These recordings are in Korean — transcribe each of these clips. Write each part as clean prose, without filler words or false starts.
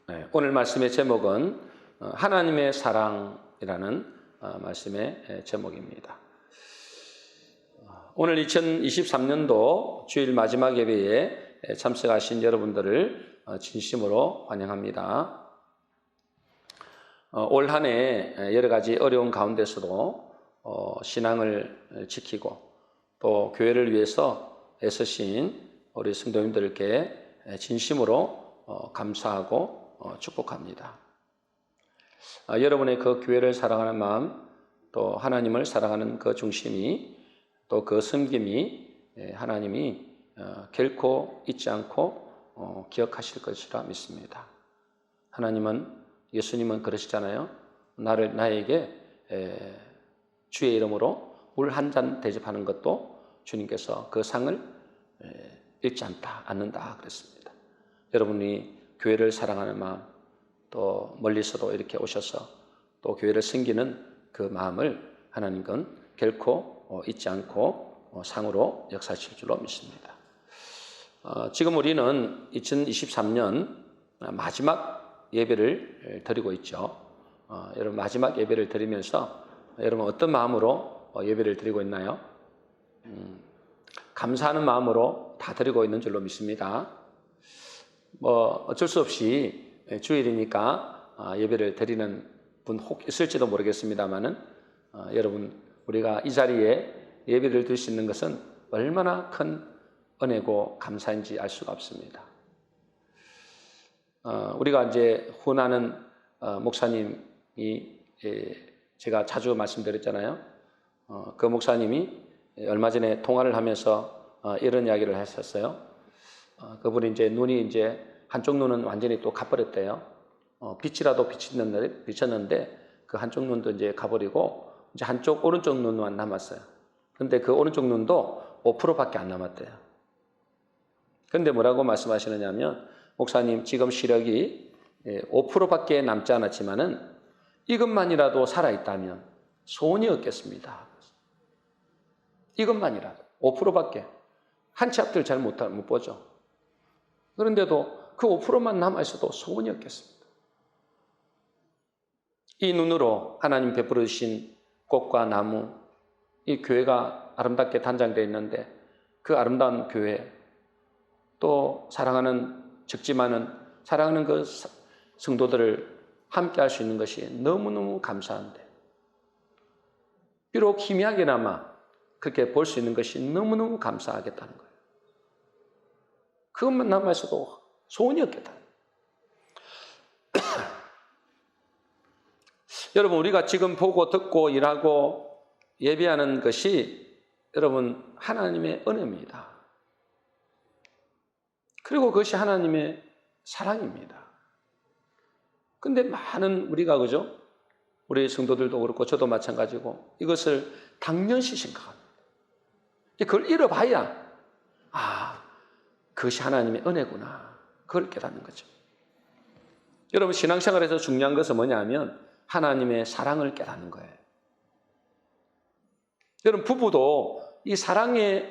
네, 오늘 말씀의 제목은 하나님의 사랑이라는 말씀의 제목입니다. 오늘 2023년도 주일 마지막 예배에 참석하신 여러분들을 진심으로 환영합니다. 올 한 해 여러 가지 어려운 가운데서도 신앙을 지키고 또 교회를 위해서 애쓰신 우리 성도님들께 진심으로 감사하고 축복합니다. 여러분의 그 교회를 사랑하는 마음, 또 하나님을 사랑하는 그 중심이, 또 그 섬김이 하나님이 결코 잊지 않고 기억하실 것이라 믿습니다. 예수님은 그러시잖아요. 나에게 주의 이름으로 물 한 잔 대접하는 것도 주님께서 그 상을 잊지 않는다 그랬습니다. 여러분이 교회를 사랑하는 마음, 또 멀리서도 이렇게 오셔서 또 교회를 섬기는 그 마음을 하나님은 결코 잊지 않고 상으로 역사하실 줄로 믿습니다. 지금 우리는 2023년 마지막 예배를 드리고 있죠. 여러분 마지막 예배를 드리면서 여러분 어떤 마음으로 예배를 드리고 있나요? 감사하는 마음으로 다 드리고 있는 줄로 믿습니다. 어쩔 수 없이 주일이니까 예배를 드리는 분 혹 있을지도 모르겠습니다만은 여러분 우리가 이 자리에 예배를 드릴 수 있는 것은 얼마나 큰 은혜고 감사인지 알 수가 없습니다. 우리가 이제 후원하는 목사님이 제가 자주 말씀드렸잖아요. 그 목사님이 얼마 전에 통화를 하면서 이런 이야기를 했었어요. 그분이 눈이 한쪽 눈은 완전히 또 가버렸대요. 빛이라도 비쳤는데 그 한쪽 눈도 가버리고 한쪽 오른쪽 눈만 남았어요. 근데 그 오른쪽 눈도 5%밖에 안 남았대요. 근데 뭐라고 말씀하시느냐면, 목사님 지금 시력이 5%밖에 남지 않았지만은 이것만이라도 살아있다면 소원이 없겠습니다. 이것만이라도 5%밖에 한 치 앞들 잘 못 보죠. 그런데도 그 5%만 남아있어도 소원이 없겠습니다. 이 눈으로 하나님 베풀어 주신 꽃과 나무, 이 교회가 아름답게 단장되어 있는데 그 아름다운 교회, 또 적지만은 사랑하는 그 성도들을 함께 할 수 있는 것이 너무너무 감사한데, 비록 희미하게나마 그렇게 볼 수 있는 것이 너무너무 감사하겠다는 거예요. 그것만 남아있어도 소원이 없겠다. 여러분, 우리가 지금 보고 듣고 일하고 예배하는 것이 여러분 하나님의 은혜입니다. 그리고 그것이 하나님의 사랑입니다. 근데 많은 우리가 그죠? 우리 성도들도 그렇고 저도 마찬가지고 이것을 당연시 생각합니다. 그걸 잃어봐야 그것이 하나님의 은혜구나, 그걸 깨닫는 거죠. 여러분 신앙생활에서 중요한 것은 뭐냐면 하나님의 사랑을 깨닫는 거예요. 여러분 부부도 이 사랑에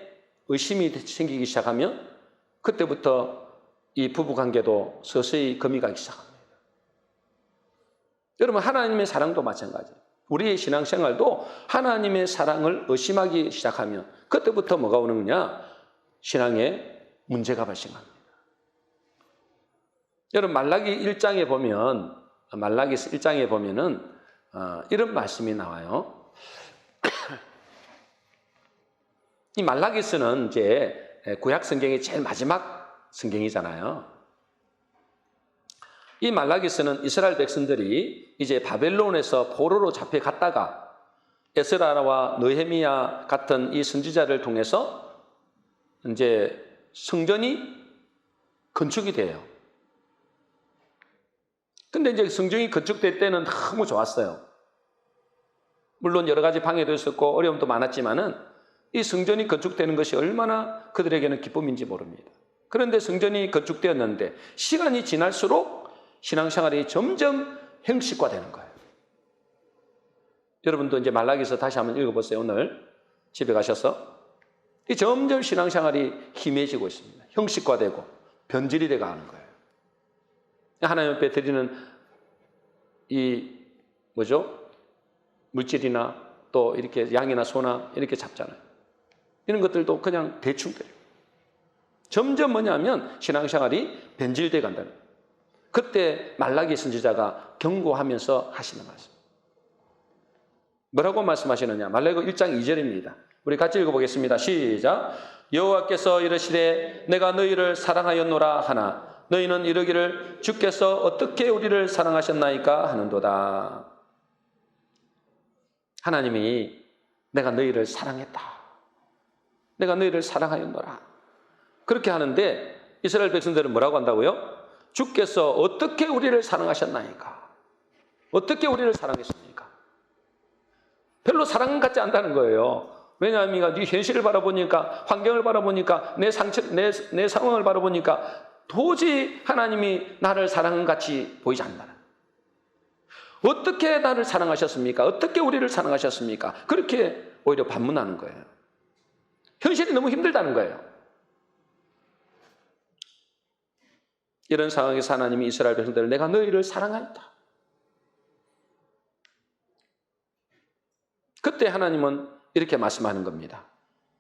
의심이 생기기 시작하면 그때부터 이 부부관계도 서서히 금이 가기 시작합니다. 여러분 하나님의 사랑도 마찬가지예요. 우리의 신앙생활도 하나님의 사랑을 의심하기 시작하면 그때부터 뭐가 오는 거냐? 신앙에 문제가 발생합니다. 여러분 말라기 1장에 보면은 이런 말씀이 나와요. 이 말라기서는 구약 성경의 제일 마지막 성경이잖아요. 이 말라기서는 이스라엘 백성들이 이제 바벨론에서 포로로 잡혀갔다가 에스라와 느헤미야 같은 이 선지자를 통해서 성전이 건축이 돼요. 근데 성전이 건축될 때는 너무 좋았어요. 물론 여러 가지 방해도 있었고 어려움도 많았지만은 이 성전이 건축되는 것이 얼마나 그들에게는 기쁨인지 모릅니다. 그런데 성전이 건축되었는데 시간이 지날수록 신앙생활이 점점 형식화되는 거예요. 여러분도 말라기서 다시 한번 읽어보세요. 오늘 집에 가셔서. 점점 신앙생활이 희미해지고 있습니다. 형식화되고 변질이 돼가는 거예요. 하나님 앞에 드리는 이 뭐죠? 물질이나 또 이렇게 양이나 소나 이렇게 잡잖아요. 이런 것들도 그냥 대충 드려요. 점점 뭐냐면 신앙생활이 변질돼 간다는 거예요. 그때 말라기 선지자가 경고하면서 하시는 말씀. 뭐라고 말씀하시느냐? 말라기 1장 2절입니다. 우리 같이 읽어보겠습니다. 시작. 여호와께서 이르시되 내가 너희를 사랑하였노라 하나 너희는 이르기를 주께서 어떻게 우리를 사랑하셨나이까 하는도다. 하나님이 내가 너희를 사랑했다. 내가 너희를 사랑하였노라. 그렇게 하는데 이스라엘 백성들은 뭐라고 한다고요? 주께서 어떻게 우리를 사랑하셨나이까? 어떻게 우리를 사랑했습니까? 별로 사랑 같지 않다는 거예요. 왜냐하면 네 현실을 바라보니까, 환경을 바라보니까, 내 상황을 바라보니까 도저히 하나님이 나를 사랑한 같이 보이지 않는다. 어떻게 나를 사랑하셨습니까? 어떻게 우리를 사랑하셨습니까? 그렇게 오히려 반문하는 거예요. 현실이 너무 힘들다는 거예요. 이런 상황에서 하나님이 이스라엘 백성들을 내가 너희를 사랑하였다. 그때 하나님은 이렇게 말씀하는 겁니다.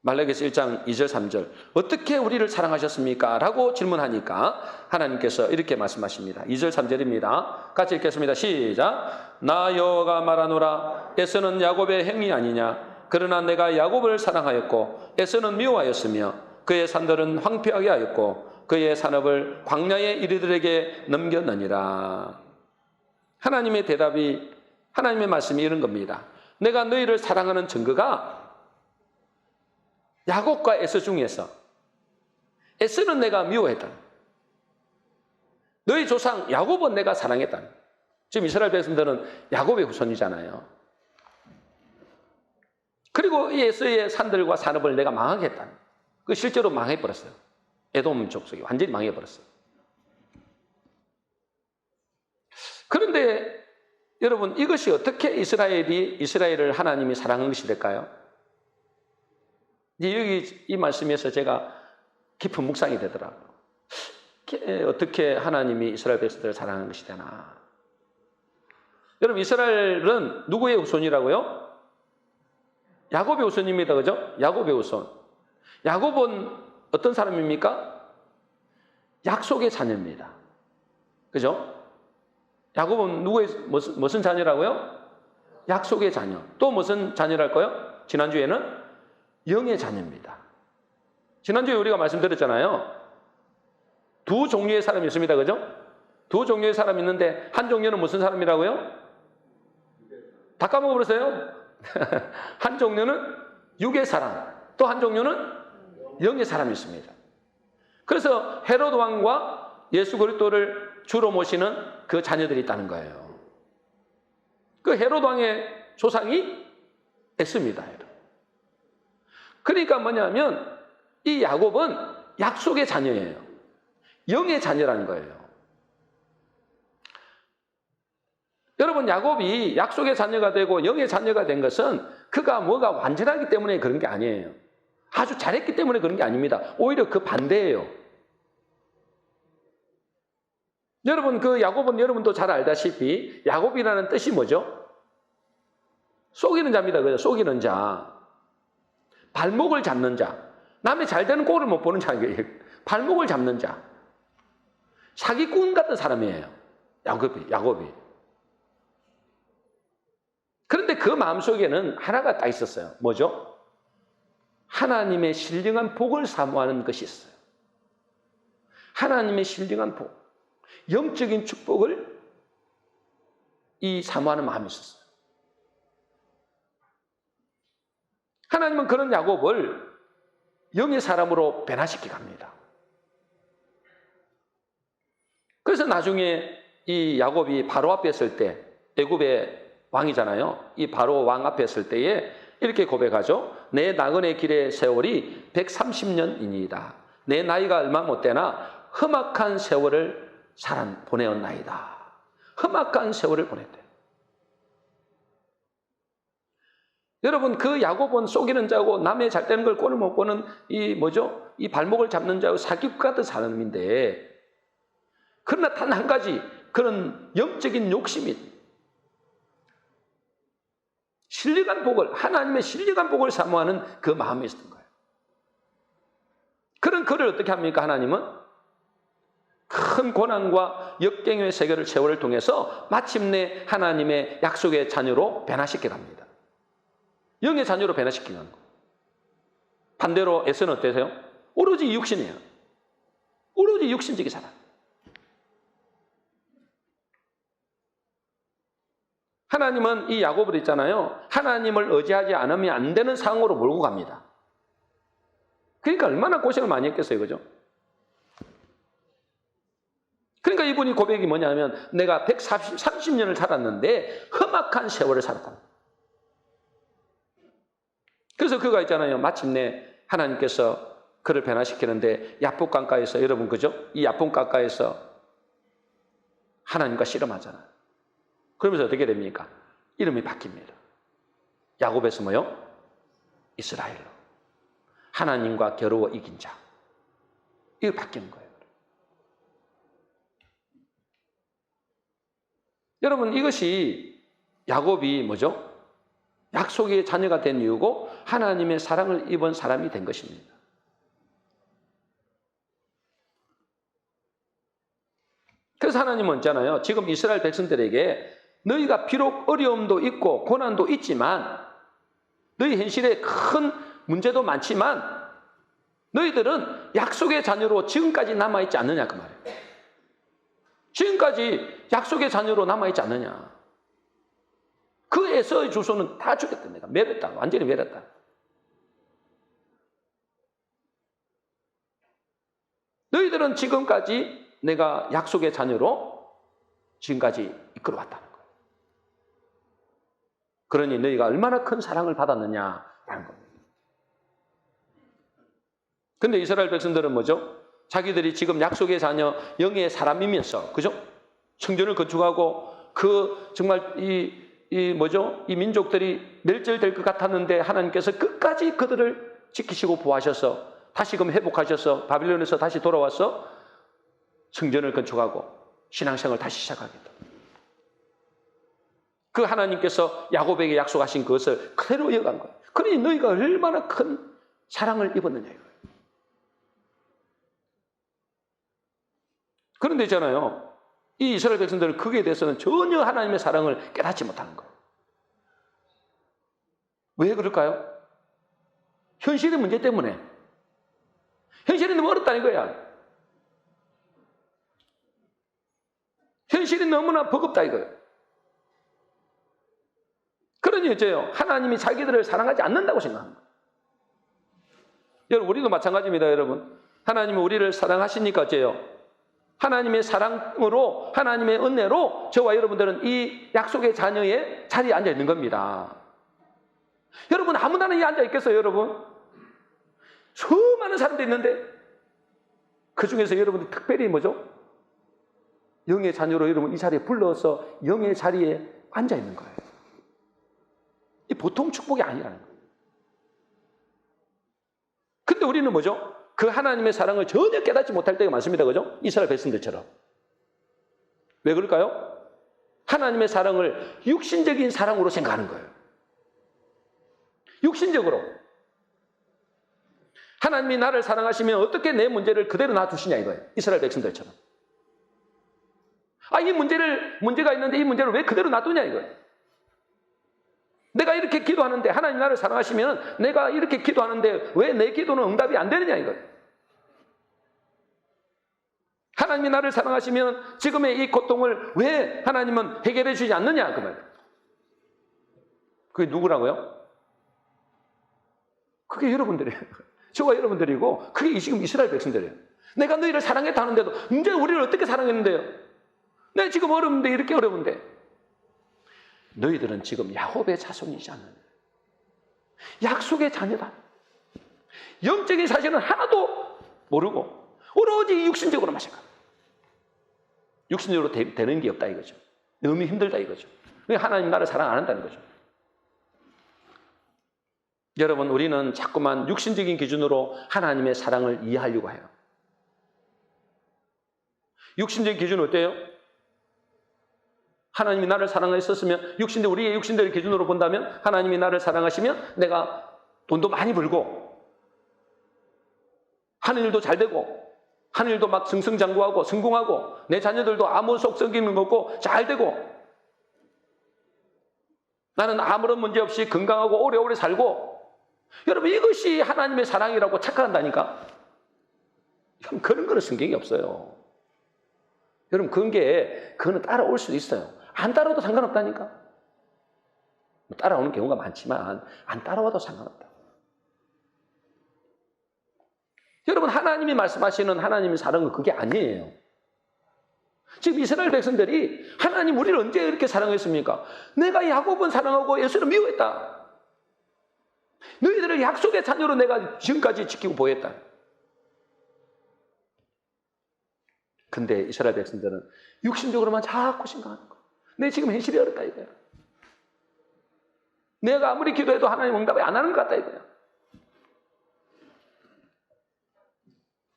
말라기서 1장 2절 3절 어떻게 우리를 사랑하셨습니까? 라고 질문하니까 하나님께서 이렇게 말씀하십니다. 2절 3절입니다. 같이 읽겠습니다. 시작. 나 여호와가 말하노라 에서는 야곱의 행위 아니냐. 그러나 내가 야곱을 사랑하였고 에서는 미워하였으며 그의 산들은 황폐하게 하였고 그의 산업을 광야의 이리들에게 넘겼느니라. 하나님의 대답이, 하나님의 말씀이 이런 겁니다. 내가 너희를 사랑하는 증거가 야곱과 에서 중에서 에서는 내가 미워했다. 너희 조상 야곱은 내가 사랑했다. 지금 이스라엘 백성들은 야곱의 후손이잖아요. 그리고 이 에서의 산들과 산업을 내가 망하게 했다. 그 실제로 망해버렸어요. 에돔 족속이 완전히 망해버렸어요. 그런데 여러분, 이것이 어떻게 이스라엘을 하나님이 사랑한 것이 될까요? 여기 이 말씀에서 제가 깊은 묵상이 되더라고요. 어떻게 하나님이 이스라엘 백성들을 사랑한 것이 되나? 여러분, 이스라엘은 누구의 후손이라고요? 야곱의 후손입니다. 그죠? 야곱의 후손. 야곱은 어떤 사람입니까? 약속의 자녀입니다. 그죠? 야곱은 무슨 자녀라고요? 약속의 자녀. 또 무슨 자녀랄까요? 지난주에는 영의 자녀입니다. 지난주에 우리가 말씀드렸잖아요. 두 종류의 사람이 있습니다. 그죠? 두 종류의 사람이 있는데 한 종류는 무슨 사람이라고요? 다 까먹어버렸어요? 한 종류는 육의 사람, 또 한 종류는 영의 사람이 있습니다. 그래서 헤롯 왕과 예수 그리스도를 주로 모시는 그 자녀들이 있다는 거예요. 그 헤롯 왕의 조상이 에서입니다. 그러니까 뭐냐면 이 야곱은 약속의 자녀예요. 영의 자녀라는 거예요. 여러분, 야곱이 약속의 자녀가 되고 영의 자녀가 된 것은 그가 뭐가 완전하기 때문에 그런 게 아니에요. 아주 잘했기 때문에 그런 게 아닙니다. 오히려 그 반대예요. 여러분, 그 야곱은 여러분도 잘 알다시피 야곱이라는 뜻이 뭐죠? 속이는 자입니다. 그죠? 속이는 자. 발목을 잡는 자. 남의 잘 되는 꼴을 못 보는 자예요. 발목을 잡는 자. 사기꾼 같은 사람이에요. 야곱이. 그런데 그 마음속에는 하나가 딱 있었어요. 뭐죠? 하나님의 신령한 복을 사모하는 것이 있어요. 하나님의 신령한 복, 영적인 축복을 사모하는 마음이 있었어요. 하나님은 그런 야곱을 영의 사람으로 변화시켜 갑니다. 그래서 나중에 이 야곱이 바로 앞에 섰을 때, 애굽의 왕이잖아요. 이 바로 왕 앞에 섰을 때에 이렇게 고백하죠. 내 나그네 길의 세월이 130년이니이다. 내 나이가 얼마 못 되나 험악한 세월을 보내었나이다. 험악한 세월을 보냈대. 여러분, 그 야곱은 속이는 자고 남의 잘 되는 걸 꼴을 못 보는 이 발목을 잡는 자고 사기꾼 같은 사람인데 그러나 단 한 가지 그런 영적인 욕심이 신령한 복을, 하나님의 신령한 복을 사모하는 그 마음이 있었던 거예요. 그런 그를 어떻게 합니까? 하나님은 큰 고난과 역경의 세월을 통해서 마침내 하나님의 약속의 자녀로 변화시켜 갑니다. 영의 자녀로 변화시키는 거. 반대로 에서는 어때세요? 오로지 육신이에요. 오로지 육신적인 사람. 하나님은 이 야곱을 있잖아요. 하나님을 의지하지 않으면 안 되는 상황으로 몰고 갑니다. 그러니까 얼마나 고생을 많이 했겠어요. 그죠? 그러니까 이분이 고백이 뭐냐면 내가 130년을 살았는데 험악한 세월을 살았다. 그래서 그가 있잖아요. 마침내 하나님께서 그를 변화시키는데 야복 강가에서 여러분 그죠? 이 야복 강가에서 하나님과 씨름하잖아요. 그러면서 어떻게 됩니까? 이름이 바뀝니다. 야곱에서 뭐요? 이스라엘로. 하나님과 겨루어 이긴 자. 이거 바뀌는 거예요. 여러분 이것이 야곱이 뭐죠? 약속의 자녀가 된 이유고 하나님의 사랑을 입은 사람이 된 것입니다. 그래서 하나님은 있잖아요. 지금 이스라엘 백성들에게 너희가 비록 어려움도 있고 고난도 있지만 너희 현실에 큰 문제도 많지만 너희들은 약속의 자녀로 지금까지 남아있지 않느냐 그 말이에요. 지금까지 약속의 자녀로 남아있지 않느냐. 그 에서의 주소는 다 죽였다. 내가 멸했다. 완전히 멸했다. 너희들은 지금까지 내가 약속의 자녀로 지금까지 이끌어왔다는 거예요. 그러니 너희가 얼마나 큰 사랑을 받았느냐라는 겁니다. 근데 이스라엘 백성들은 뭐죠? 자기들이 지금 약속의 자녀, 영의 사람이면서, 그죠? 성전을 건축하고 그 정말 이 민족들이 멸절될 것 같았는데 하나님께서 끝까지 그들을 지키시고 보호하셔서 다시금 회복하셔서 바빌론에서 다시 돌아와서 성전을 건축하고 신앙생활을 다시 시작하겠다. 그 하나님께서 야곱에게 약속하신 그것을 그대로 이어간 거예요. 그러니 너희가 얼마나 큰 사랑을 입었느냐 이거예요. 그런데 있잖아요. 이 이스라엘 백성들은 그에 대해서는 전혀 하나님의 사랑을 깨닫지 못하는 거예요. 왜 그럴까요? 현실의 문제 때문에. 현실이 너무 어렵다는 거야. 현실이 너무나 버겁다 이거예요. 그러니 어째요? 하나님이 자기들을 사랑하지 않는다고 생각합니다. 여러분, 우리도 마찬가지입니다, 여러분. 하나님이 우리를 사랑하시니까 어째요? 하나님의 사랑으로, 하나님의 은혜로 저와 여러분들은 이 약속의 자녀의 자리에 앉아 있는 겁니다. 여러분, 아무나 이 앉아 있겠어요, 여러분? 수많은 사람들이 있는데 그 중에서 여러분들이 특별히 뭐죠? 영의 자녀로 여러분 이 자리에 불러서 영의 자리에 앉아 있는 거예요. 이 보통 축복이 아니라는 거예요. 근데 우리는 뭐죠? 그 하나님의 사랑을 전혀 깨닫지 못할 때가 많습니다. 그죠? 이스라엘 백성들처럼. 왜 그럴까요? 하나님의 사랑을 육신적인 사랑으로 생각하는 거예요. 육신적으로. 하나님이 나를 사랑하시면 어떻게 내 문제를 그대로 놔두시냐 이거예요. 이스라엘 백성들처럼. 이 문제가 있는데 이 문제를 왜 그대로 놔두냐 이거예요. 내가 이렇게 기도하는데 하나님 나를 사랑하시면 내가 이렇게 기도하는데 왜 내 기도는 응답이 안 되느냐 이거예요. 하나님이 나를 사랑하시면 지금의 이 고통을 왜 하나님은 해결해 주지 않느냐 그 말이에요. 그게 누구라고요? 그게 여러분들이에요. 저와 여러분들이고 그게 지금 이스라엘 백성들이에요. 내가 너희를 사랑했다 하는데도 이제 우리를 어떻게 사랑했는데요? 내가 지금 어려운데 이렇게 어려운데 너희들은 지금 야곱의 자손이지 않느냐. 약속의 자녀다. 영적인 사실은 하나도 모르고 오로지 육신적으로만 생각합니다. 육신적으로 되는 게 없다 이거죠. 너무 힘들다 이거죠. 하나님 나를 사랑 안 한다는 거죠. 여러분 우리는 자꾸만 육신적인 기준으로 하나님의 사랑을 이해하려고 해요. 육신적인 기준은 어때요? 하나님이 나를 사랑하셨으면 우리의 육신적인 기준으로 본다면 하나님이 나를 사랑하시면 내가 돈도 많이 벌고 하는 일도 잘 되고 하는 일도 막 승승장구하고 성공하고 내 자녀들도 아무 속썩이는 거 없고 잘 되고 나는 아무런 문제 없이 건강하고 오래오래 살고 여러분 이것이 하나님의 사랑이라고 착각한다니까. 그런 거는 성경이 없어요. 여러분 그거는 따라올 수도 있어요. 안 따라와도 상관없다니까. 따라오는 경우가 많지만 안 따라와도 상관없다. 여러분 하나님이 말씀하시는 하나님의 사랑은 그게 아니에요. 지금 이스라엘 백성들이 하나님 우리를 언제 이렇게 사랑했습니까? 내가 야곱은 사랑하고 에서는 미워했다. 너희들을 약속의 자녀로 내가 지금까지 지키고 보였다. 근데 이스라엘 백성들은 육신적으로만 자꾸 생각하는 거야. 내 지금 현실이 어렵다 이거야. 내가 아무리 기도해도 하나님 응답이 안 하는 것 같다 이거야.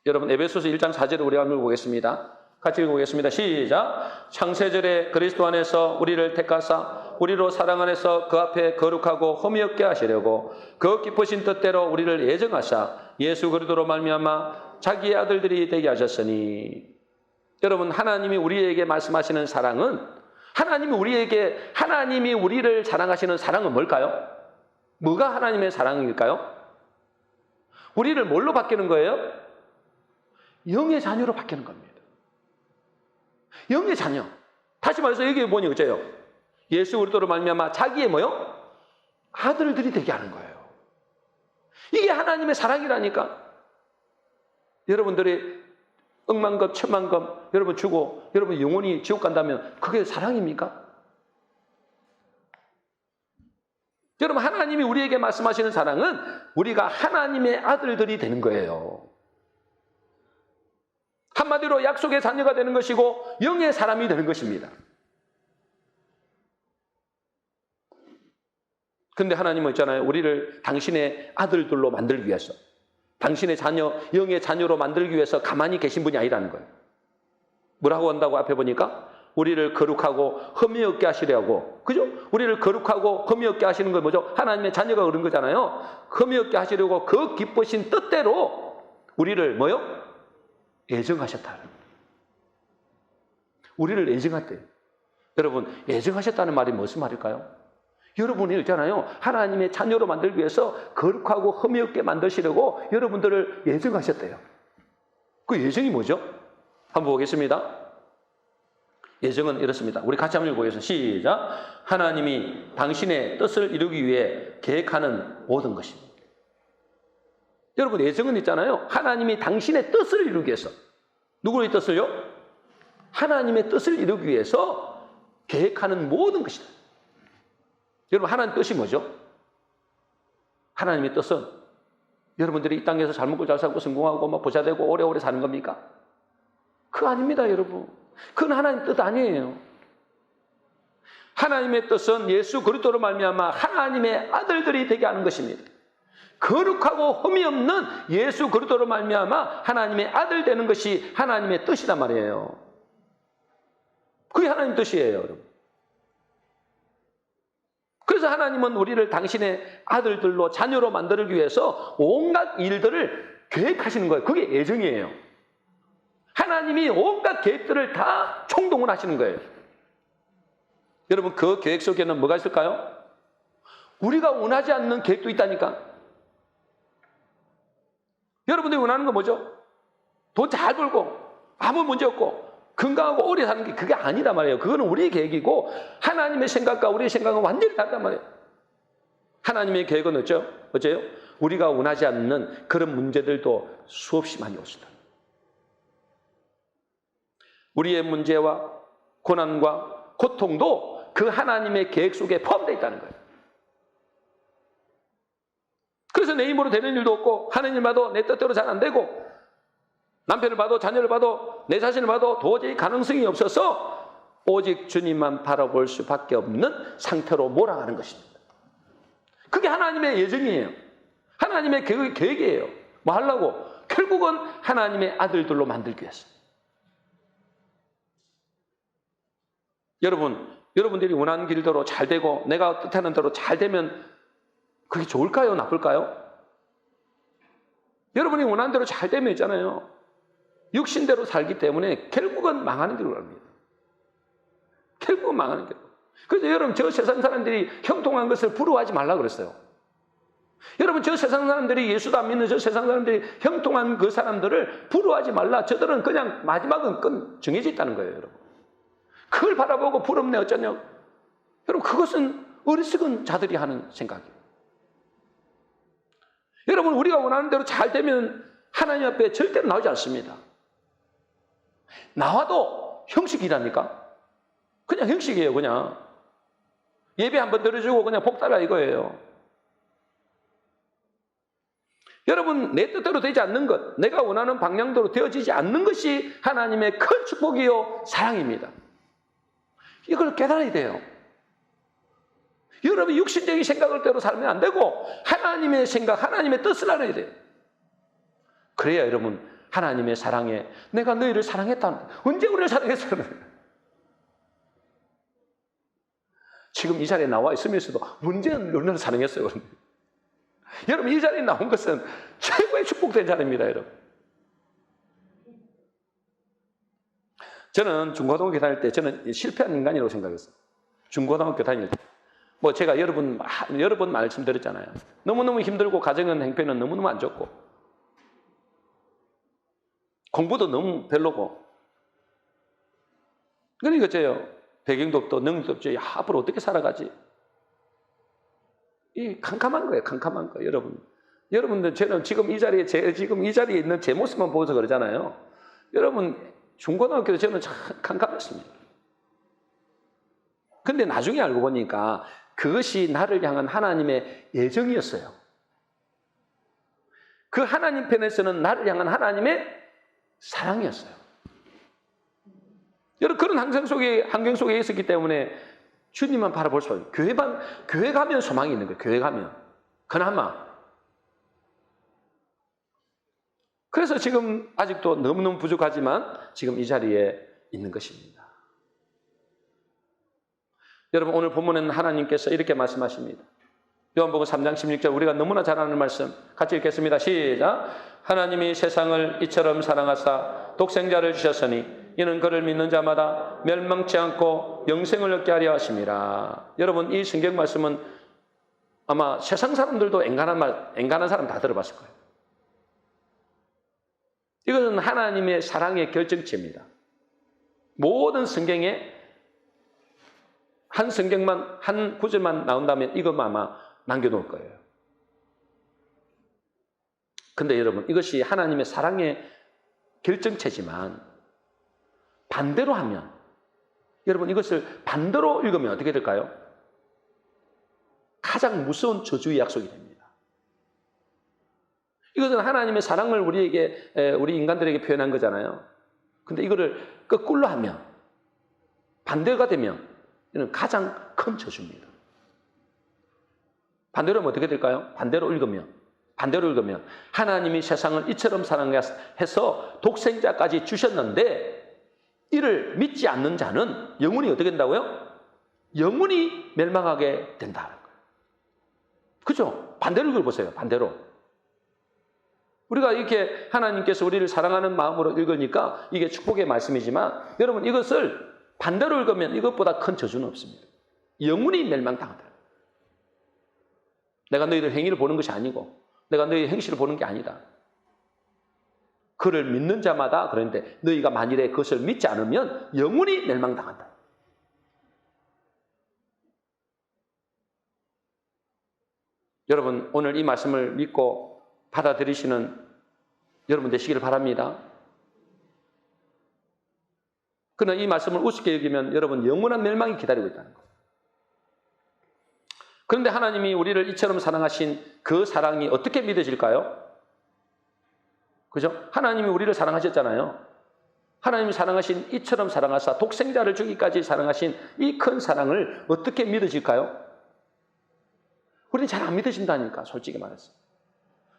여러분 에베소서 1장 4절을 우리가 읽어보겠습니다. 같이 읽어보겠습니다. 시작. 창세절에 그리스도 안에서 우리를 택하사 우리로 사랑 안에서 그 앞에 거룩하고 흠이 없게 하시려고 그 기쁘신 뜻대로 우리를 예정하사 예수 그리스도로 말미암아 자기의 아들들이 되게 하셨으니. 여러분 하나님이 우리에게 말씀하시는 사랑은 하나님이 우리를 사랑하시는 사랑은 뭘까요? 뭐가 하나님의 사랑일까요? 우리를 뭘로 바뀌는 거예요? 영의 자녀로 바뀌는 겁니다. 영의 자녀. 다시 말해서 여기 보니 어째요? 예수 그리스도로 말미암아 자기의 뭐요? 아들들이 되게 하는 거예요. 이게 하나님의 사랑이라니까. 여러분들이 억만금, 천만금 여러분 주고 여러분 영원히 지옥 간다면 그게 사랑입니까? 여러분 하나님이 우리에게 말씀하시는 사랑은 우리가 하나님의 아들들이 되는 거예요. 한마디로 약속의 자녀가 되는 것이고 영의 사람이 되는 것입니다. 근데 하나님은 있잖아요. 우리를 당신의 아들들로 만들기 위해서 당신의 자녀, 영의 자녀로 만들기 위해서 가만히 계신 분이 아니라는 거예요. 뭐라고 한다고 앞에 보니까 우리를 거룩하고 흠이 없게 하시려고. 그죠? 우리를 거룩하고 흠이 없게 하시는 건 뭐죠? 하나님의 자녀가 그런 거잖아요. 흠이 없게 하시려고 그 기쁘신 뜻대로 우리를 뭐요? 예정하셨다. 우리를 예정했대요. 여러분 예정하셨다는 말이 무슨 말일까요? 여러분이 있잖아요. 하나님의 자녀로 만들기 위해서 거룩하고 흠이 없게 만드시려고 여러분들을 예정하셨대요. 그 예정이 뭐죠? 한번 보겠습니다. 예정은 이렇습니다. 우리 같이 한번 읽어보겠습니다. 시작. 하나님이 당신의 뜻을 이루기 위해 계획하는 모든 것입니다. 여러분 예정은 있잖아요. 하나님이 당신의 뜻을 이루기 위해서. 누구의 뜻을요? 하나님의 뜻을 이루기 위해서 계획하는 모든 것이다. 여러분 하나님 뜻이 뭐죠? 하나님의 뜻은 여러분들이 이 땅에서 잘 먹고 잘 살고 성공하고 막 부자 되고 오래오래 사는 겁니까? 그거 아닙니다, 여러분. 그건 하나님 뜻 아니에요. 하나님의 뜻은 예수 그리스도로 말미암아 하나님의 아들들이 되게 하는 것입니다. 거룩하고 흠이 없는 예수 그리스도로 말미암아 하나님의 아들 되는 것이 하나님의 뜻이란 말이에요. 그게 하나님 뜻이에요, 여러분. 그래서 하나님은 우리를 당신의 아들들로 자녀로 만들기 위해서 온갖 일들을 계획하시는 거예요. 그게 예정이에요. 하나님이 온갖 계획들을 다 총동원 하시는 거예요. 여러분 그 계획 속에는 뭐가 있을까요? 우리가 원하지 않는 계획도 있다니까. 여러분들이 원하는 건 뭐죠? 돈 잘 벌고 아무 문제 없고 건강하고 오래 사는 게 그게 아니란 말이에요. 그거는 우리의 계획이고 하나님의 생각과 우리의 생각은 완전히 다르단 말이에요. 하나님의 계획은 어째요? 우리가 원하지 않는 그런 문제들도 수없이 많이 옵니다. 우리의 문제와 고난과 고통도 그 하나님의 계획 속에 포함되어 있다는 거예요. 그래서 내 힘으로 되는 일도 없고 하는 일 봐도 내 뜻대로 잘 안 되고 남편을 봐도 자녀를 봐도 내 자신을 봐도 도저히 가능성이 없어서 오직 주님만 바라볼 수밖에 없는 상태로 몰아가는 것입니다. 그게 하나님의 예정이에요. 하나님의 계획이에요. 뭐 하려고? 결국은 하나님의 아들들로 만들기 위해서. 여러분들이 원하는 길대로 잘 되고 내가 뜻하는 대로 잘 되면 그게 좋을까요? 나쁠까요? 여러분이 원하는 대로 잘 되면 있잖아요. 육신대로 살기 때문에 결국은 망하는 길로 갑니다. 결국은 망하는 길. 그래서 여러분, 저 세상 사람들이 형통한 것을 부러워하지 말라 그랬어요. 여러분, 저 세상 사람들이 예수도 안 믿는 저 세상 사람들이 형통한 그 사람들을 부러워하지 말라. 저들은 그냥 마지막은 정해져 있다는 거예요, 여러분. 그걸 바라보고 부럽네 어쩌냐. 여러분, 그것은 어리석은 자들이 하는 생각이에요. 여러분, 우리가 원하는 대로 잘 되면 하나님 앞에 절대로 나오지 않습니다. 나와도 형식이라니까. 그냥 형식이에요, 그냥. 예배 한번 드려주고 그냥 복달라 이거예요. 여러분, 내 뜻대로 되지 않는 것, 내가 원하는 방향대로 되어지지 않는 것이 하나님의 큰 축복이요 사랑입니다. 이걸 깨달아야 돼요. 여러분이 육신적인 생각대로 살면 안 되고 하나님의 생각, 하나님의 뜻을 알아야 돼요. 그래야 여러분, 하나님의 사랑에 내가 너희를 사랑했다. 언제 우리를 사랑했어요? 지금 이 자리에 나와 있으면서도 언제 우리를 사랑했어요? 여러분, 이 자리에 나온 것은 최고의 축복된 자리입니다, 여러분. 저는 중고등학교 다닐 때 저는 실패한 인간이라고 생각했어요. 중고등학교 다닐 때. 뭐 제가 여러 번 말씀드렸잖아요. 너무너무 힘들고 가정은 행편은 너무너무 안 좋고 공부도 너무 별로고 그러니까 저요 배경도 없고 능력도 없죠. 야, 앞으로 어떻게 살아가지? 이 캄캄한 거예요. 캄캄한 거. 여러분들 저는 지금 이 자리에 있는 제 모습만 보고서 그러잖아요. 여러분 중고등학교 때 저는 참 캄캄했습니다. 근데 나중에 알고 보니까 그것이 나를 향한 하나님의 예정이었어요. 그 하나님 편에서는 나를 향한 하나님의 사랑이었어요. 여러분, 그런 환경 속에 있었기 때문에 주님만 바라볼 수 없어요. 교회 가면 소망이 있는 거예요. 교회 가면. 그나마. 그래서 지금 아직도 너무너무 부족하지만 지금 이 자리에 있는 것입니다. 여러분, 오늘 본문에는 하나님께서 이렇게 말씀하십니다. 요한복음 3장 16절 우리가 너무나 잘 아는 말씀 같이 읽겠습니다. 시작. 하나님이 세상을 이처럼 사랑하사 독생자를 주셨으니 이는 그를 믿는 자마다 멸망치 않고 영생을 얻게 하려 하심이라. 여러분, 이 성경 말씀은 아마 세상 사람들도 엔간한 사람 다 들어봤을 거예요. 이것은 하나님의 사랑의 결정체입니다. 모든 성경에 한 구절만 나온다면 이것만 아마 남겨놓을 거예요. 근데 여러분, 이것이 하나님의 사랑의 결정체지만 반대로 하면, 여러분 이것을 반대로 읽으면 어떻게 될까요? 가장 무서운 저주의 약속이 됩니다. 이것은 하나님의 사랑을 우리 인간들에게 표현한 거잖아요. 근데 이거를 거꾸로 하면, 반대가 되면 이는 가장 큰 저주입니다. 반대로 하면 어떻게 될까요? 반대로 읽으면 하나님이 세상을 이처럼 사랑해서 독생자까지 주셨는데 이를 믿지 않는 자는 영원히 어떻게 된다고요? 영원히 멸망하게 된다는 거예요. 그죠? 반대로 읽어보세요. 반대로. 우리가 이렇게 하나님께서 우리를 사랑하는 마음으로 읽으니까 이게 축복의 말씀이지만 여러분, 이것을 반대로 읽으면 이것보다 큰 저주는 없습니다. 영원히 멸망당한다. 내가 너희들 행위를 보는 것이 아니고 내가 너희 행실을 보는 게 아니다. 그를 믿는 자마다, 그런데 너희가 만일에 그것을 믿지 않으면 영원히 멸망당한다. 여러분, 오늘 이 말씀을 믿고 받아들이시는 여러분 되시기를 바랍니다. 그러나 이 말씀을 우습게 여기면 여러분 영원한 멸망이 기다리고 있다는 거예요. 그런데 하나님이 우리를 이처럼 사랑하신 그 사랑이 어떻게 믿어질까요? 그죠? 하나님이 우리를 사랑하셨잖아요. 하나님이 사랑하신 이처럼 사랑하사 독생자를 주기까지 사랑하신 이 큰 사랑을 어떻게 믿어질까요? 우리는 잘 안 믿어진다니까, 솔직히 말해서.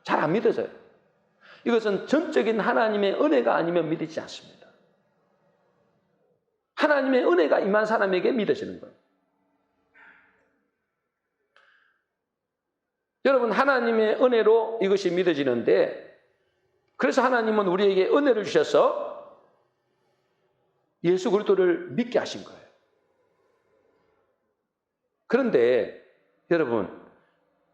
잘 안 믿어져요. 이것은 전적인 하나님의 은혜가 아니면 믿어지지 않습니다. 하나님의 은혜가 임한 사람에게 믿어지는 거예요. 여러분, 하나님의 은혜로 이것이 믿어지는데, 그래서 하나님은 우리에게 은혜를 주셔서 예수 그리스도를 믿게 하신 거예요. 그런데 여러분,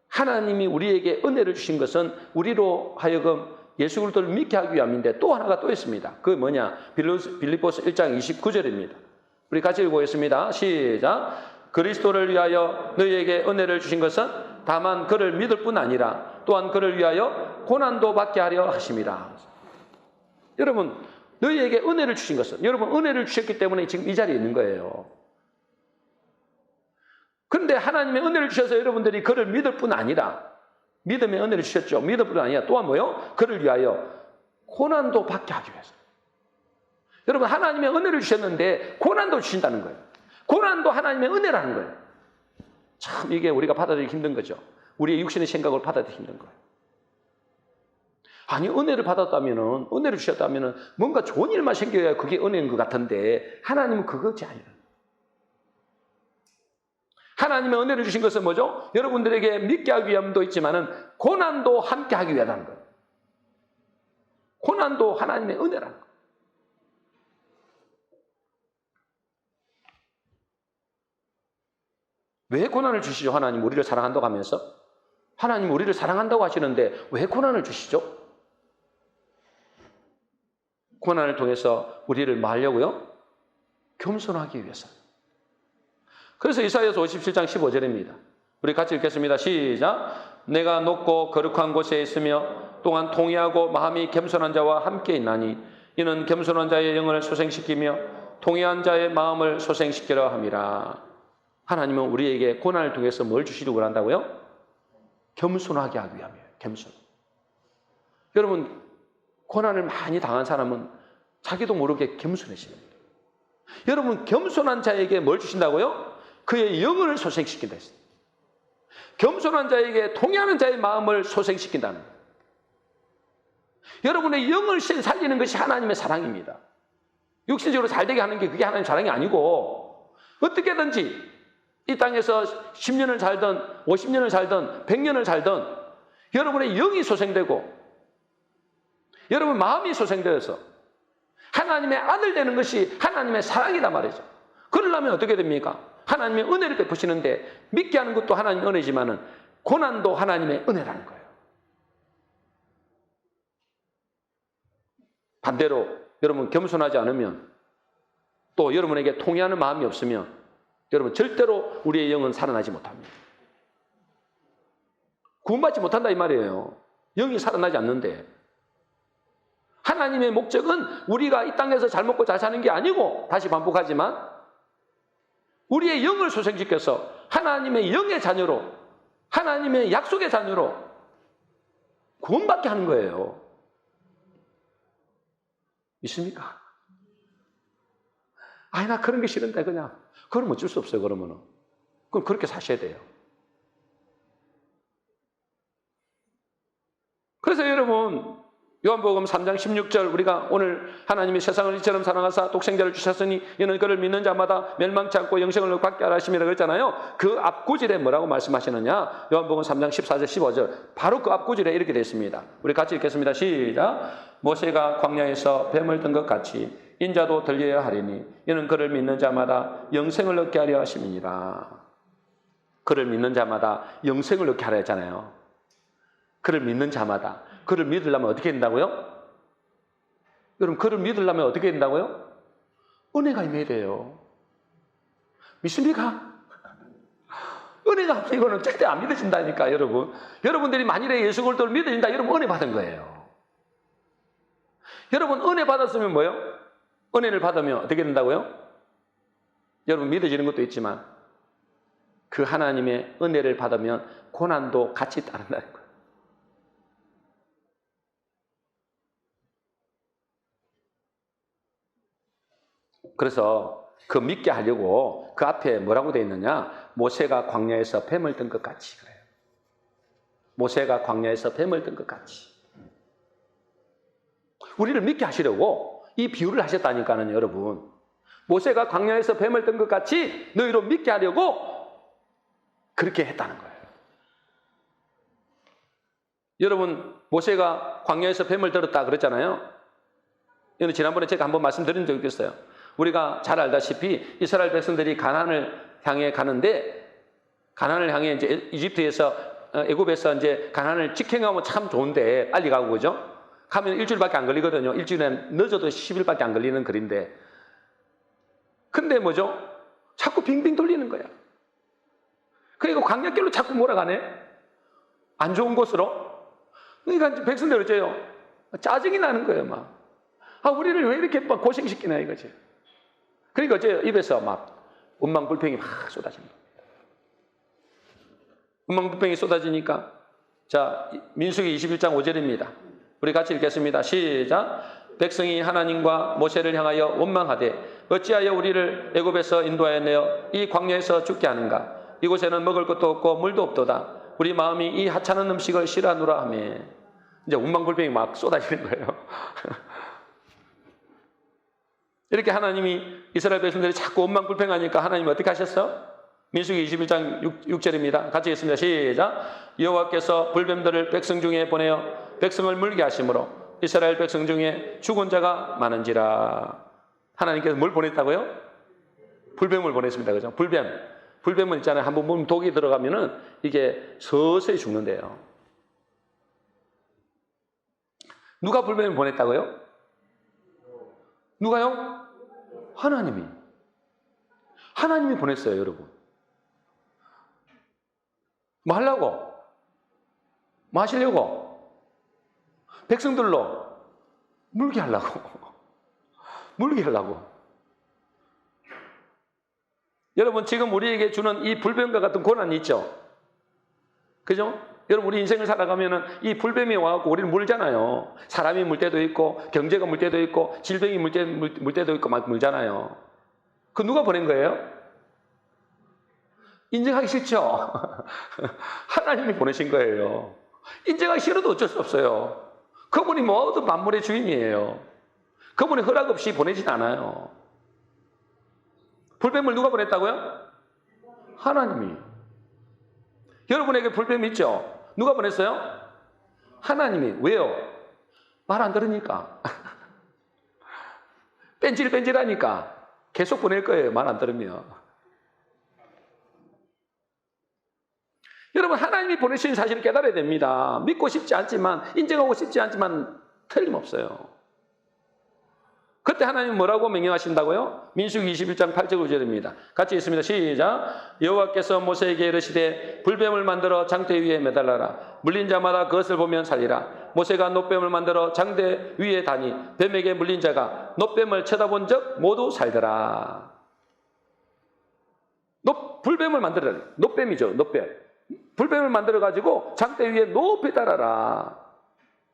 하나님이 우리에게 은혜를 주신 것은 우리로 하여금 예수 그리스도를 믿게 하기 위함인데 또 하나가 또 있습니다. 그게 뭐냐? 빌립보서 1장 29절입니다. 우리 같이 읽어보겠습니다. 시작. 그리스도를 위하여 너희에게 은혜를 주신 것은 다만 그를 믿을 뿐 아니라 또한 그를 위하여 고난도 받게 하려 하심이라. 여러분, 너희에게 은혜를 주신 것은, 여러분 은혜를 주셨기 때문에 지금 이 자리에 있는 거예요. 그런데 하나님의 은혜를 주셔서 여러분들이 그를 믿을 뿐 아니라, 믿음의 은혜를 주셨죠. 믿을 뿐 아니라 또한 뭐요? 그를 위하여 고난도 받게 하기 위해서. 여러분, 하나님의 은혜를 주셨는데 고난도 주신다는 거예요. 고난도 하나님의 은혜라는 거예요. 참 이게 우리가 받아들이기 힘든 거죠. 우리의 육신의 생각을 받아들이기 힘든 거예요. 아니, 은혜를 받았다면은, 은혜를 주셨다면은 뭔가 좋은 일만 생겨야 그게 은혜인 것 같은데 하나님은 그거지 아니에요. 하나님의 은혜를 주신 것은 뭐죠? 여러분들에게 믿게 하기 위함도 있지만은 고난도 함께 하기 위하다는 거예요. 고난도 하나님의 은혜라는 거예요. 왜 고난을 주시죠? 하나님 우리를 사랑한다고 하면서? 하나님 우리를 사랑한다고 하시는데 왜 고난을 주시죠? 고난을 통해서 우리를 뭐 하려고요? 겸손하기 위해서. 그래서 이사야서 57장 15절입니다. 우리 같이 읽겠습니다. 시작. 내가 높고 거룩한 곳에 있으며 또한 통회하고 마음이 겸손한 자와 함께 있나니 이는 겸손한 자의 영을 소생시키며 통회한 자의 마음을 소생시키려 함이라. 하나님은 우리에게 고난을 통해서 뭘 주시려고 한다고요? 겸손하게 하기 위함이에요. 겸손. 여러분, 고난을 많이 당한 사람은 자기도 모르게 겸손해집니다. 여러분, 겸손한 자에게 뭘 주신다고요? 그의 영을 소생시킨다 했습니다. 겸손한 자에게 통회하는 자의 마음을 소생시킨다는 거예요. 여러분의 영을 살리는 것이 하나님의 사랑입니다. 육신적으로 잘되게 하는 게 그게 하나님의 사랑이 아니고, 어떻게든지 이 땅에서 10년을 살든 50년을 살든 100년을 살든 여러분의 영이 소생되고 여러분 마음이 소생되어서 하나님의 아들 되는 것이 하나님의 사랑이다 말이죠. 그러려면 어떻게 됩니까? 하나님의 은혜를 베푸시는데 믿게 하는 것도 하나님의 은혜지만은 고난도 하나님의 은혜라는 거예요. 반대로 여러분 겸손하지 않으면 또 여러분에게 통회하는 마음이 없으면 여러분 절대로 우리의 영은 살아나지 못합니다. 구원받지 못한다 이 말이에요. 영이 살아나지 않는데 하나님의 목적은 우리가 이 땅에서 잘 먹고 잘 사는 게 아니고, 다시 반복하지만 우리의 영을 소생시켜서 하나님의 영의 자녀로, 하나님의 약속의 자녀로 구원받게 하는 거예요. 믿습니까? 아니 나 그런 게 싫은데 그냥 그럼 어쩔 수 없어요. 그러면은 그럼 그렇게 사셔야 돼요. 그래서 여러분 요한복음 3장 16절 우리가 오늘 하나님이 세상을 이처럼 사랑하사 독생자를 주셨으니 이는 그를 믿는 자마다 멸망치 않고 영생을 받게 하라 하심이라 그랬잖아요. 그 앞구절에 뭐라고 말씀하시느냐? 요한복음 3장 14절 15절 바로 그 앞구절에 이렇게 되어 있습니다. 우리 같이 읽겠습니다. 시작. 모세가 광야에서 뱀을 든 것 같이 인자도 들려야 하리니 이는 그를 믿는 자마다 영생을 얻게 하려 하심이니라. 그를 믿는 자마다 영생을 얻게 하려 했잖아요. 그를 믿는 자마다. 그를 믿으려면 어떻게 된다고요? 여러분, 그를 믿으려면 어떻게 된다고요? 은혜가 임해야 돼요. 믿습니까? 은혜가 없으면 이거는 절대 안 믿어진다니까, 여러분. 여러분들이 만일에 예수 그리스도를 믿어진다, 여러분 은혜 받은 거예요. 여러분, 은혜 받았으면 뭐예요? 은혜를 받으면 어떻게 된다고요? 여러분, 믿어지는 것도 있지만 그 하나님의 은혜를 받으면 고난도 같이 따른다는 거예요. 그래서 그 믿게 하려고 그 앞에 뭐라고 되어 있느냐? 모세가 광야에서 뱀을 든 것 같이 그래요. 모세가 광야에서 뱀을 든 것 같이. 우리를 믿게 하시려고 이 비유를 하셨다니까는 여러분. 모세가 광야에서 뱀을 든 것 같이 너희로 믿게 하려고 그렇게 했다는 거예요. 여러분, 모세가 광야에서 뱀을 들었다 그랬잖아요. 이건 지난번에 제가 한번 말씀드린 적이 있어요. 우리가 잘 알다시피 이스라엘 백성들이 가나안을 향해 가는데, 가나안을 향해 이제 이집트에서 애굽에서 이제 가나안을 직행하면 참 좋은데 빨리 가고 그죠? 가면 일주일밖에 안 걸리거든요. 일주일에 늦어도 10일밖에 안 걸리는 거리인데, 근데 뭐죠? 자꾸 빙빙 돌리는 거야. 그리고 광야길로 자꾸 몰아가네. 안 좋은 곳으로. 그러니까 백성들 어째요? 짜증이 나는 거예요, 막. 아, 우리를 왜 이렇게 막 고생시키나 이거지. 그러니까 어째요? 입에서 막 운망불평이 막 쏟아집니다. 운망불평이 쏟아지니까, 자, 민수기 21장 5절입니다. 우리 같이 읽겠습니다. 시작. 백성이 하나님과 모세를 향하여 원망하되 어찌하여 우리를 애굽에서 인도하였네요. 이 광야에서 죽게 하는가? 이곳에는 먹을 것도 없고 물도 없도다. 우리 마음이 이 하찮은 음식을 싫어하노라 하며, 이제 운망불평이 막 쏟아지는 거예요. 이렇게 하나님이 이스라엘 백성들이 자꾸 원망불평하니까 하나님이 어떻게 하셨어요? 민수기 21장 6절입니다. 같이 읽겠습니다. 시작. 여호와께서 불뱀들을 백성 중에 보내어 백성을 물게 하심으로 이스라엘 백성 중에 죽은 자가 많은지라. 하나님께서 뭘 보냈다고요? 불뱀을 보냈습니다. 그죠? 불뱀은 있잖아요. 한번 몸 독이 들어가면은 이게 서서히 죽는데요. 누가 불뱀을 보냈다고요? 누가요? 하나님이 보냈어요, 여러분. 뭐 하려고? 뭐 하시려고? 백성들로 물게 하려고. 물게 하려고. 여러분, 지금 우리에게 주는 이 불뱀과 같은 고난이 있죠? 그죠? 여러분, 우리 인생을 살아가면은 이 불뱀이 와갖고 우리를 물잖아요. 사람이 물 때도 있고, 경제가 물 때도 있고, 질병이 물 때도 있고, 막 물잖아요. 그 누가 보낸 거예요? 인정하기 싫죠? 하나님이 보내신 거예요. 인정하기 싫어도 어쩔 수 없어요. 그분이 모든 만물의 주인이에요. 그분이 허락 없이 보내진 않아요. 불뱀을 누가 보냈다고요? 하나님이. 여러분에게 불뱀이 있죠? 누가 보냈어요? 하나님이. 왜요? 말 안 들으니까. 뺀질뺀질하니까 계속 보낼 거예요. 말 안 들으면. 여러분, 하나님이 보내신 사실을 깨달아야 됩니다. 믿고 싶지 않지만, 인정하고 싶지 않지만 틀림없어요. 그때 하나님은 뭐라고 명령하신다고요? 민수기 21장 8절 9절입니다. 같이 읽습니다. 시작. 여호와께서 모세에게 이르시되 불뱀을 만들어 장대 위에 매달라라. 물린 자마다 그것을 보면 살리라. 모세가 놋뱀을 만들어 장대 위에 다니 뱀에게 물린 자가 놋뱀을 쳐다본 적 모두 살더라. 불뱀을 만들어라. 놋뱀이죠. 놋뱀. 불뱀을 만들어가지고 장대 위에 높이 달아라.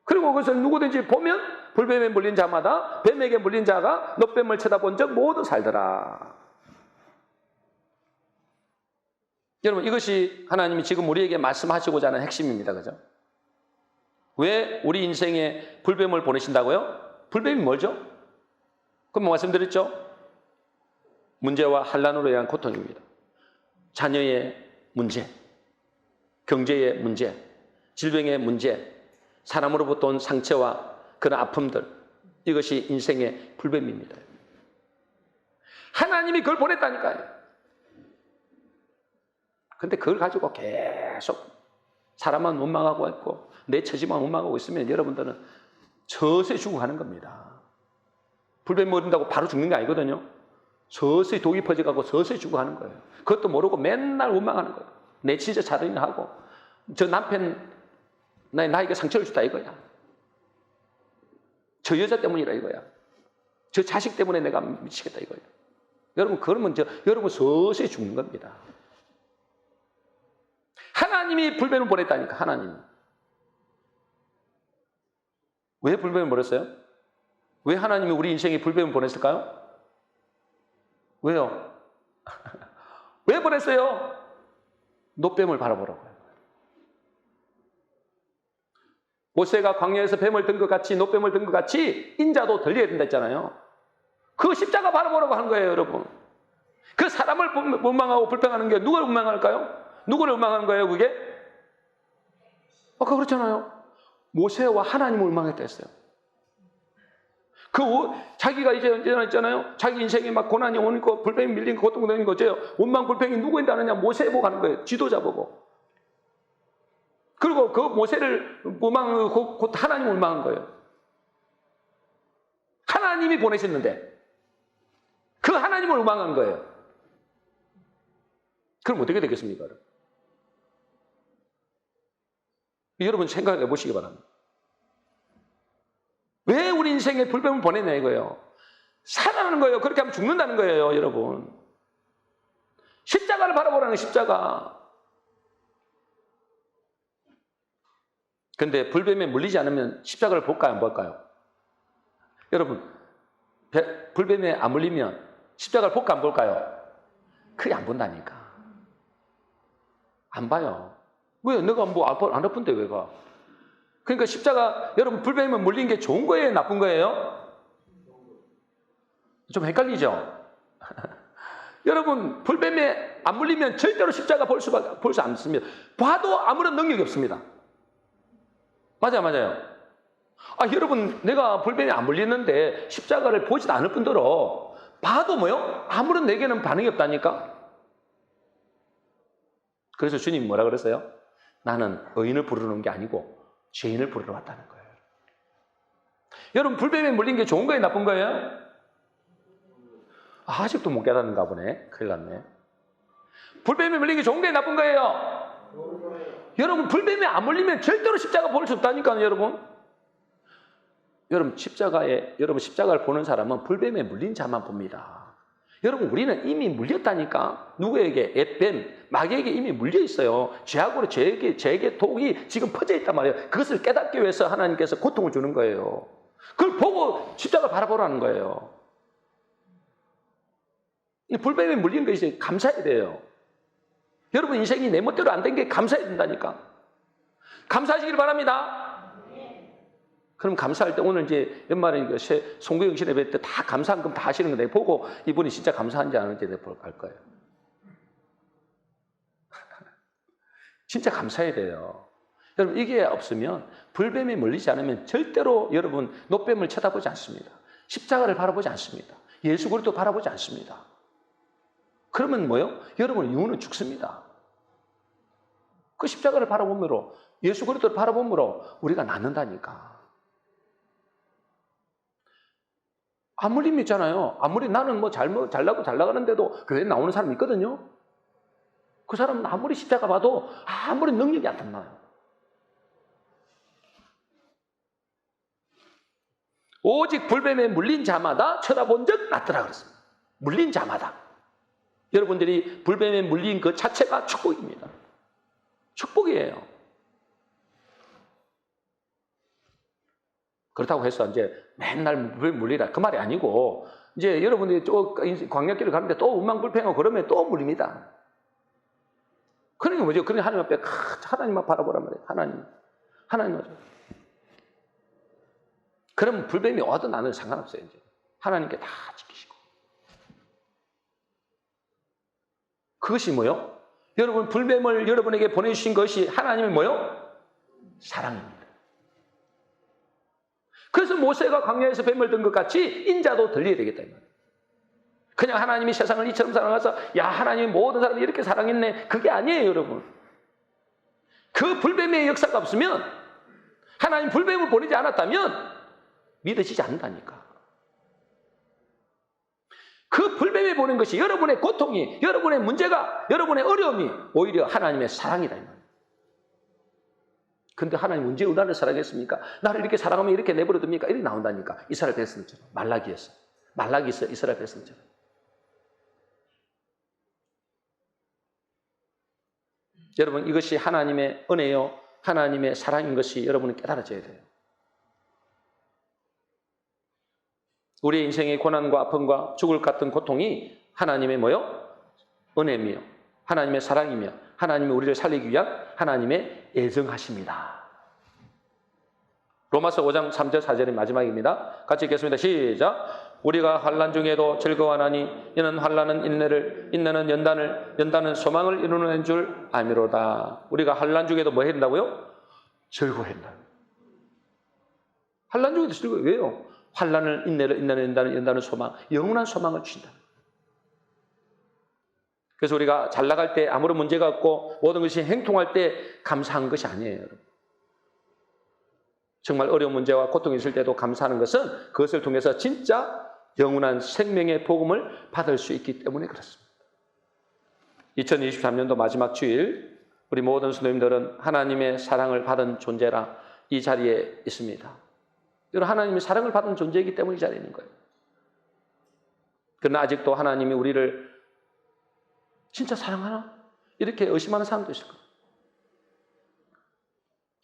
그리고 그것을 누구든지 보면 불뱀에 물린 자마다 뱀에게 물린 자가 놋뱀을 쳐다본 적 모두 살더라. 여러분, 이것이 하나님이 지금 우리에게 말씀하시고자 하는 핵심입니다. 그죠? 왜 우리 인생에 불뱀을 보내신다고요? 불뱀이 뭐죠? 그럼 말씀드렸죠? 문제와 환난으로 인한 고통입니다. 자녀의 문제, 경제의 문제, 질병의 문제, 사람으로부터 온 상처와 그런 아픔들, 이것이 인생의 불뱀입니다. 하나님이 그걸 보냈다니까요. 근데 그걸 가지고 계속 사람만 원망하고 있고 내 처지만 원망하고 있으면 여러분들은 서서히 죽어가는 겁니다. 불뱀 먹는다고 바로 죽는 게 아니거든요. 서서히 독이 퍼져가고 서서히 죽어가는 거예요. 그것도 모르고 맨날 원망하는 거예요. 내 진짜 자랑이나 하고 저 남편 나에게 상처를 줬다 이거야. 저 여자 때문이라 이거야. 저 자식 때문에 내가 미치겠다 이거야. 여러분, 그러면 여러분 서서히 죽는 겁니다. 하나님이 불뱀을 보냈다니까. 하나님. 왜 불뱀을 보냈어요? 왜 하나님이 우리 인생에 불뱀을 보냈을까요? 왜요? 왜 보냈어요? 놋뱀을 바라보라고요. 모세가 광야에서 뱀을 든 것 같이, 놋뱀을 든 것 같이 인자도 들려야 된다 했잖아요. 그 십자가 바라보라고 하는 거예요, 여러분. 그 사람을 원망하고 불평하는 게 누가 원망할까요? 누구를 원망하는 거예요, 그게? 아까 그렇잖아요. 모세와 하나님을 원망했다 했어요. 자기가 이제 있잖아요. 자기 인생에 막 고난이 오니까 불평이 밀린 거, 고통 되는 거죠. 원망 불평이 누구인지 아느냐? 모세 보고 하는 거예요. 지도자 보고. 그리고 그 모세를 원망하고 곧 하나님을 원망한 거예요. 하나님이 보내셨는데 그 하나님을 원망한 거예요. 그럼 어떻게 되겠습니까? 여러분 생각해 보시기 바랍니다. 왜 우리 인생에 불뱀을 보내냐 이거예요. 살아나는 거예요. 그렇게 하면 죽는다는 거예요, 여러분. 십자가를 바라보라는 십자가. 근데 불뱀에 물리지 않으면 십자가를 볼까요, 안 볼까요? 여러분, 불뱀에 안 물리면 십자가를 볼까, 안 볼까요? 그게 안 본다니까. 안 봐요. 왜? 내가 뭐 안 아픈데 왜 가? 그러니까 십자가, 여러분, 불뱀에 물린 게 좋은 거예요, 나쁜 거예요? 좀 헷갈리죠? 여러분, 불뱀에 안 물리면 절대로 십자가 볼 수 없습니다. 봐도 아무런 능력이 없습니다. 맞아요. 여러분, 내가 불뱀에 안 물리는데 십자가를 보지도 않을 뿐더러 봐도 뭐요? 아무런 내게는 반응이 없다니까? 그래서 주님이 뭐라 그랬어요? 나는 의인을 부르는 게 아니고 죄인을 부르러 왔다는 거예요. 여러분, 불뱀에 물린 게 좋은 거예요, 나쁜 거예요? 아직도 못 깨닫는가 보네. 큰일 났네. 불뱀에 물린 게 좋은 거예요, 나쁜 거예요? 여러분, 불뱀에 안 물리면 절대로 십자가 볼 수 없다니까요, 여러분. 여러분, 십자가를 보는 사람은 불뱀에 물린 자만 봅니다. 여러분, 우리는 이미 물렸다니까. 누구에게? 뱀, 마귀에게 이미 물려 있어요. 죄악으로 죄에게 독이 지금 퍼져 있단 말이에요. 그것을 깨닫기 위해서 하나님께서 고통을 주는 거예요. 그걸 보고 십자가를 바라보라는 거예요. 불뱀에 물린 것이 감사해야 돼요. 여러분, 인생이 내 멋대로 안 된 게 감사해야 된다니까. 감사하시길 바랍니다. 그럼 감사할 때 오늘 이제 연말에 송구영신 예배 때 다 감사한금 다 하시는 거 내가 보고 이분이 진짜 감사한지 안 하는지 내가 알 거예요. 진짜 감사해야 돼요. 여러분, 이게 없으면 불뱀에 물리지 않으면 절대로 여러분 노뱀을 쳐다보지 않습니다. 십자가를 바라보지 않습니다. 예수 그리스도 바라보지 않습니다. 그러면 뭐요? 여러분 영혼은 죽습니다. 그 십자가를 바라보므로 예수 그리스도를 바라보므로 우리가 낫는다니까. 안 물림 있잖아요. 아무리 나는 뭐 잘 나가는데도 교회에 나오는 사람이 있거든요. 그 사람은 아무리 십자가 봐도 아무리 능력이 안 나요. 오직 불뱀에 물린 자마다 쳐다본 적 낫더라 그랬습니다. 물린 자마다. 여러분들이 불뱀에 물린 그 자체가 축복입니다. 축복이에요. 그렇다고 해서 이제 맨날 불뱀에 물리라 그 말이 아니고 이제 여러분들이 또 광야길을 가는데 또 운망불평하고 그러면 또 물립니다. 그러니까 뭐죠? 그러니 하나님 앞에 하나님만 바라보란 말이에요. 하나님 맞아요. 그럼 불뱀이 와도 나는 상관없어요. 이제 하나님께 다 지키시고. 그것이 뭐요? 여러분, 불뱀을 여러분에게 보내주신 것이 하나님의 뭐요? 사랑입니다. 그래서 모세가 광야에서 뱀을 든 것 같이 인자도 들려야 되겠다. 그냥 하나님이 세상을 이처럼 사랑해서 야, 하나님이 모든 사람을 이렇게 사랑했네. 그게 아니에요, 여러분. 그 불뱀의 역사가 없으면, 하나님 불뱀을 보내지 않았다면 믿어지지 않는다니까. 그 불뱀에 보낸 것이 여러분의 고통이, 여러분의 문제가, 여러분의 어려움이 오히려 하나님의 사랑이다. 근데 하나님 언제 나를 사랑했습니까? 나를 이렇게 사랑하면 이렇게 내버려둡니까? 이렇게 나온다니까. 이스라엘 백성처럼. 말라기에서 이스라엘 백성처럼. 여러분, 이것이 하나님의 은혜요, 하나님의 사랑인 것이 여러분은 깨달아져야 돼요. 우리의 인생의 고난과 아픔과 죽을 것 같은 고통이 하나님의 뭐요? 은혜며 하나님의 사랑이며 하나님이 우리를 살리기 위한 하나님의 애정하십니다. 로마서 5장 3절 4절이 마지막입니다. 같이 읽겠습니다. 시작. 우리가 환난 중에도 즐거워하나니 이는 환난은 인내를, 인내는 연단을, 연단은 소망을 이루는 줄 아미로다. 우리가 환난 중에도 뭐 해야 된다고요? 즐거워한다. 환난 중에도 즐거워. 왜요? 환난을 인내를, 인내는 연단을, 연단은 소망, 영원한 소망을 주신다. 그래서 우리가 잘 나갈 때 아무런 문제가 없고 모든 것이 행통할 때 감사한 것이 아니에요, 여러분. 정말 어려운 문제와 고통이 있을 때도 감사하는 것은 그것을 통해서 진짜 영원한 생명의 복음을 받을 수 있기 때문에 그렇습니다. 2023년도 마지막 주일 우리 모든 성도님들은 하나님의 사랑을 받은 존재라 이 자리에 있습니다. 여러분, 하나님의 사랑을 받은 존재이기 때문에 이 자리에 있는 거예요. 그러나 아직도 하나님이 우리를 진짜 사랑하나? 이렇게 의심하는 사람도 있을 거예요.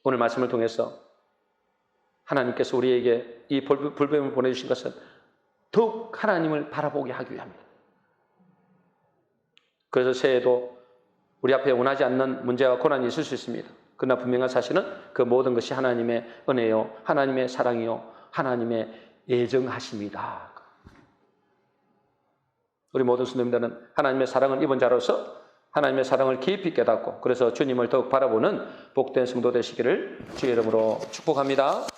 오늘 말씀을 통해서 하나님께서 우리에게 이 불뱀을 보내주신 것은 더욱 하나님을 바라보게 하기 위함입니다. 그래서 새해에도 우리 앞에 원하지 않는 문제와 고난이 있을 수 있습니다. 그러나 분명한 사실은 그 모든 것이 하나님의 은혜요, 하나님의 사랑이요, 하나님의 예정하심이다. 우리 모든 성도님들은 하나님의 사랑을 입은 자로서 하나님의 사랑을 깊이 깨닫고 그래서 주님을 더욱 바라보는 복된 성도 되시기를 주의 이름으로 축복합니다.